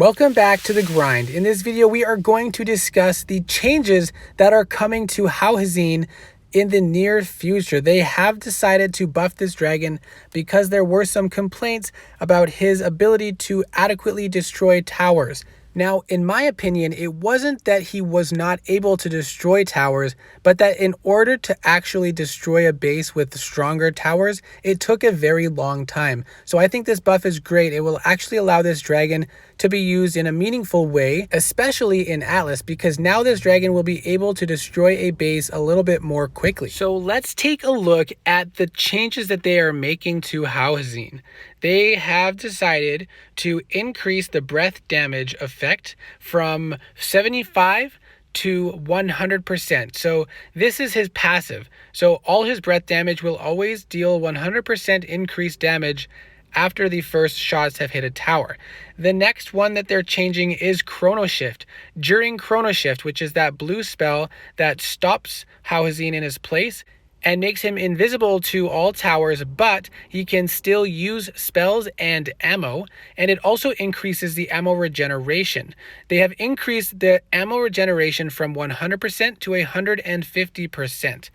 Welcome back to The Grind. In this video, we are going to discuss the changes that are coming to Hauhezen in the near future. They have decided to buff this dragon because there were some complaints about his ability to adequately destroy towers. Now, in my opinion, it wasn't that he was not able to destroy towers, but that in order to actually destroy a base with stronger towers, it took a very long time. So I think this buff is great. It will actually allow this dragon to be used in a meaningful way, especially in Atlas, because now this dragon will be able to destroy a base a little bit more quickly. So let's take a look at the changes that they are making to Hauhezen. They have decided to increase the breath damage effect from 75 to 100%. So this is his passive. So all his breath damage will always deal 100% increased damage after the first shots have hit a tower. The next one that they're changing is Chrono Shift. During Chrono Shift, which is that blue spell that stops Hauhezen in his place and makes him invisible to all towers, but he can still use spells and ammo, and it also increases the ammo regeneration. They have increased the ammo regeneration from 100% to 150%.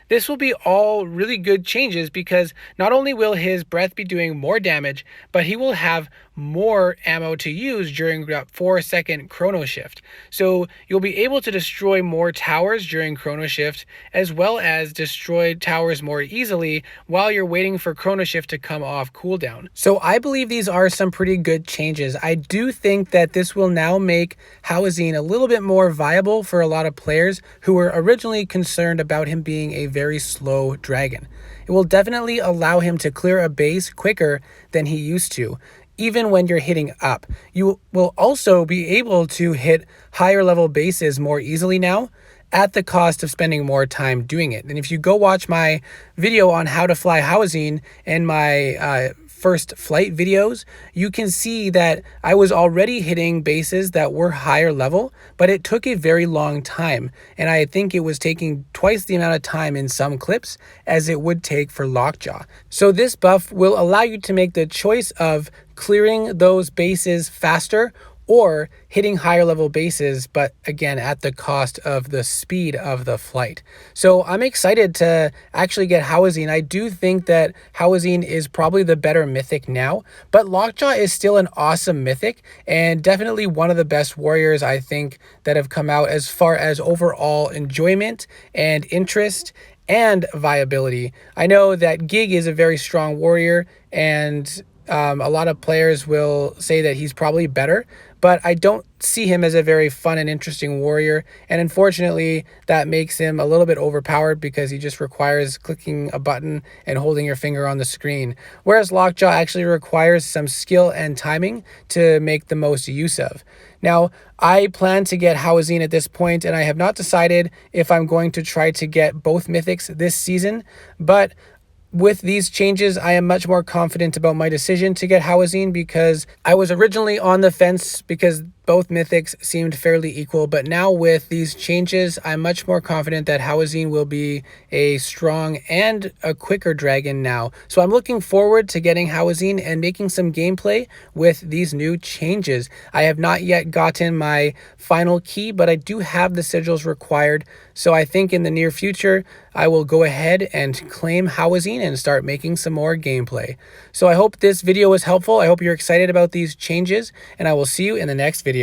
This will be all really good changes because not only will his breath be doing more damage, but he will have more ammo to use during that 4-second Chrono Shift. So you'll be able to destroy more towers during Chrono Shift, as well as destroy towers more easily while you're waiting for Chrono Shift to come off cooldown. So I believe these are some pretty good changes. I do think that this will now make Hauhezen a little bit more viable for a lot of players who were originally concerned about him being a very slow dragon. It will definitely allow him to clear a base quicker than he used to, even when you're hitting up. You will also be able to hit higher level bases more easily now at the cost of spending more time doing it. And if you go watch my video on how to fly Hauhezen and my first flight videos, you can see that I was already hitting bases that were higher level, but it took a very long time. And I think it was taking twice the amount of time in some clips as it would take for Lockjaw. So this buff will allow you to make the choice of clearing those bases faster or hitting higher level bases, but again, at the cost of the speed of the flight. So I'm excited to actually get Hauhezen. I do think that Hauhezen is probably the better mythic now, but Lockjaw is still an awesome mythic and definitely one of the best warriors I think that have come out as far as overall enjoyment and interest and viability. I know that Gig is a very strong warrior, and a lot of players will say that he's probably better, but I don't see him as a very fun and interesting warrior, and unfortunately that makes him a little bit overpowered because he just requires clicking a button and holding your finger on the screen, whereas Lockjaw actually requires some skill and timing to make the most use of. Now, I plan to get Hauhezen at this point, and I have not decided if I'm going to try to get both mythics this season, but with these changes, I am much more confident about my decision to get Hauhezen because I was originally on the fence because both mythics seemed fairly equal, but now with these changes, I'm much more confident that Hauhezen will be a strong and a quicker dragon now. So I'm looking forward to getting Hauhezen and making some gameplay with these new changes. I have not yet gotten my final key, but I do have the sigils required. So I think in the near future, I will go ahead and claim Hauhezen and start making some more gameplay. So I hope this video was helpful. I hope you're excited about these changes, and I will see you in the next video.